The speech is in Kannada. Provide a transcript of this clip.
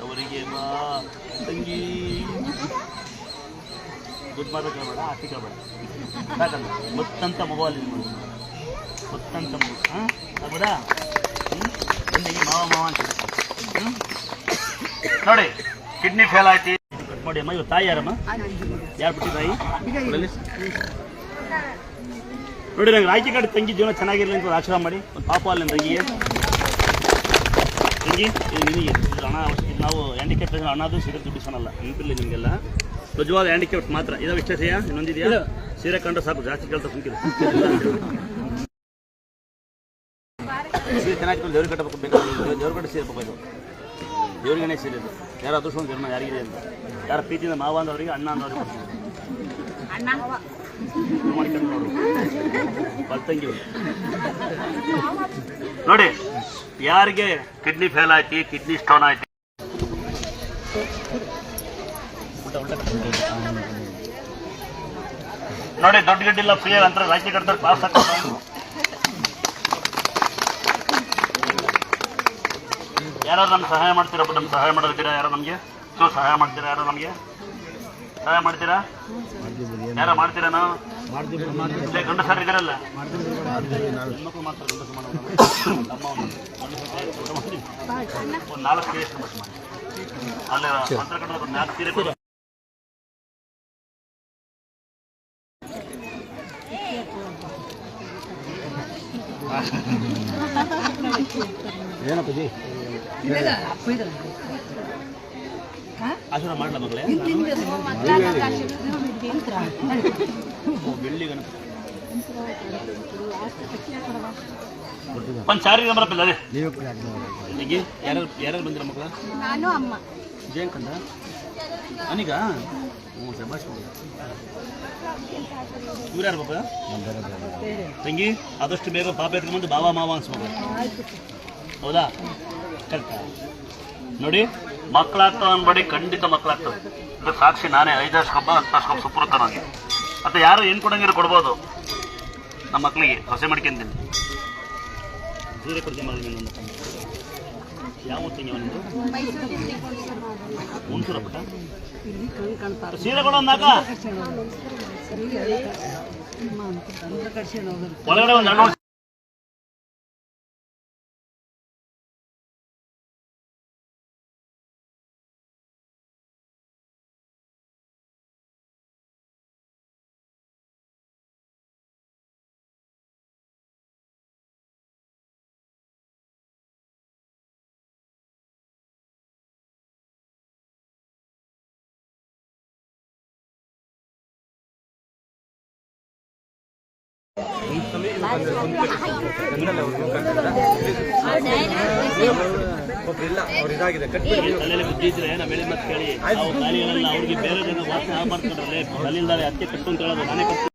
ಅವರಿಗೆ ಬಾ ತಂಗಿ ದುಡ್ಡು ಮಾತಾಡ್ಬೇಡ ಹಾಕಿಕಬೇಡ ಯಾಕಂದ್ರೆ ಮತ್ತಂತ ಮೊಬೈಲ್ ಮತ್ತಂತ ಹಾಂ ಆಗ್ಬೋದಾ ತಂಗಿ ಮಾವ ಮಾವ ಅಂತ ನೋಡಿ ಕಿಡ್ನಿ ಫೇಲ್ ಆಯ್ತು ಕಟ್ ಮಾಡಿ ಅಮ್ಮ ಇವತ್ತು ತಾಯಿ ಯಾರಮ್ಮ ಯಾರು ಬಿಟ್ಟು ತಾಯಿ ನೋಡಿ ನಂಗೆ ರಾಯ್ಕಿ ಕಡೆ ತಂಗಿ ಜೀವನ ಚೆನ್ನಾಗಿರಲಿ ಅಂತ ಆಶೀರ್ವಾದ ಮಾಡಿ ಒಂದು ಪಾಪ ಅಲ್ಲ ನನ್ನ ತಂಗಿಗೆ ತಂಗಿ ನಿನಗೆ ಹಣ ನಾವು ಹ್ಯಾಂಡಿಕ್ಯಾಪ್ ಹಣದು ಸೀರೆ ದುಡ್ಡಿಸೋಣಲ್ಲ ನೆನಪಿಲ್ಲ ನಿಮಗೆಲ್ಲ ನಿಜವಾದ ಹ್ಯಾಂಡಿಕ್ಯಾಪ್ ಮಾತ್ರ ಇದಾವೆ ಇಷ್ಟೇ ಸೆಯ್ಯ ಇನ್ನೊಂದಿದೆಯಾ ಸೀರೆ ಕಂಡ್ರೆ ಸಾಕು ಜಾಸ್ತಿ ಕೇಳ್ತಾ ಸುಮ್ಕಿದೆ ಸೀರೆ ಚೆನ್ನಾಗಿ ದೇವ್ರಿಗೆ ಕಟ್ಟಬೇಕು ಬೇಕಾದ್ರೆ ದೇವ್ರ ಕಟ್ಟೆ ಸೀರೆ ಬೇಕು ಇದು ದೇವ್ರಿಗೇನೆ ಸೀರೆ ಇದು ಯಾರು ಅದೃಷ್ಟ ಜನ್ಮ ಯಾರಿಗಿದೆ ಅಂತ ಯಾರ ಪ್ರೀತಿಯಿಂದ ಮಾವ ಅಂದವರಿಗೆ ಅಣ್ಣ ಅಂದವ್ರಿಗೆ ಮಾಡ್ಕೊಂಡು ನೋಡ್ರಿ ಬರ್ತಂಗಿ ನೋಡಿ ಯಾರಿಗೆ ಕಿಡ್ನಿ ಫೇಲ್ ಆಯ್ತು ಕಿಡ್ನಿ ಸ್ಟೋನ್ ಆಯ್ತು ನೋಡಿ ದೊಡ್ಡ ಗಡ್ಡಿಲ್ಲ ಫ್ರೀ ಅಂತ ರಾಜ್ಯ ಕಟ್ತಾರೆ ಪಾಸ್ ಆಗ್ತಾರೆ ಯಾರು ನಮ್ಗೆ ಸಹಾಯ ಮಾಡ್ತೀರಾ ನಮ್ಗೆ ಸಹಾಯ ಮಾಡೋದಿದ್ದೀರಾ ಯಾರೋ ನಮಗೆ ಸಹಾಯ ಮಾಡ್ತೀರಾ ಯಾರೋ ನಮಗೆ ಸಹಾಯ ಮಾಡ್ತೀರಾ ಯಾರ ಮಾಡ್ತೀರಾ ನಾವು ಇಲ್ಲೇ ಗಂಡಸರು ಇದ್ದಾರಲ್ಲ ಹೆಣ್ಮಕ್ಳು ಮಾಡ್ತಾರೆ ಗಂಡಸು ಮಾಡೋದು ಒಂದು 4 ಸೀರೆ ಎಷ್ಟು ಬಸ್ ಮಾಡಿ ಅಲ್ಲಿ ಮಂತ್ರ ಕಟ್ಟೋದು ಒಂದು 4 ಸೀರೆ ಏನಪ್ಪ ಜಿ ಆಶೀರ್ವಾದ ಮಾಡಲ ಮಗಳೇ ಬೆಳ್ಳಿ ಗಣಪತಿ ಒಂದು ಸಾರಿ ಬರಪ್ಪಿಲ್ಲ ಅದೇ ನಿಮಗೆ ಯಾರ್ಯಾರು ಬಂದಿರ ಮಕ್ಕಳ ನಾನು ಅಮ್ಮ ಜಯಂಕಂದ ಅನಿಗ ಹ್ಞೂ ಶಬಾಷ್ ಇವ್ರು ಯಾರು ಪಾಪ ತಂಗಿ ಆದಷ್ಟು ಬೇಗ ಪಾಪ ಎತ್ಕೊಂಡ್ಬಂದು ಬಾಬಾ ಮಾವ ಅನ್ಸ್ಬೇಕು ಹೌದಾ ಕರೆಕ್ಟಾ ನೋಡಿ ಮಕ್ಕಳಾಗ್ತಾವ ಅನ್ಬೇಡಿ ಖಂಡಿತ ಮಕ್ಕಳಾಗ್ತವೆ ಇದು ಸಾಕ್ಷಿ ನಾನೇ 5 ವರ್ಷಕ್ಕೊಬ್ಬ 10 ವರ್ಷಕ್ಕೊಬ್ಬ ಸುಪುರುತ್ತ ನನಗೆ ಮತ್ತು ಯಾರು ಏನು ಕೊಡಂಗಿರೋ ಕೊಡ್ಬೋದು ನಮ್ಮ ಮಕ್ಕಳಿಗೆ ಹೊಸೆ ಮಾಡ್ಕೊಂತೀನಿ ಸೀರೆ ಕೊಡ್ತೀನಿ ಮಗಳಿಗೆ ಯಾವ ತಂಗಿ ಅವನಿಂದು ಹುಣಸೂರ ಪುಟ್ಟ ಸೀರೆ ಕೊಡೋಂದಾಕ ಒಳಗಡೆ ಒಂದು ಹಣ್ಣು ತಲೆಯಲ್ಲಿ ಬುದ್ಧಿ ಇದ್ರೆ ನಮ್ಮ ಹೇಳಿ ಮತ್ತೆ ಕೇಳಿ ಅವ್ರಿಗೆ ಬೇರೆ ಜನ ವಾಸನೆ ಮಾಡ್ಕೊಂಡ್ರಲ್ಲೇ ತಲೆಯಿಲ್ದಾರೆ ಅತ್ತೆ ಕಟ್ಟು ಅಂತ ಹೇಳೋದು ನಾನೇ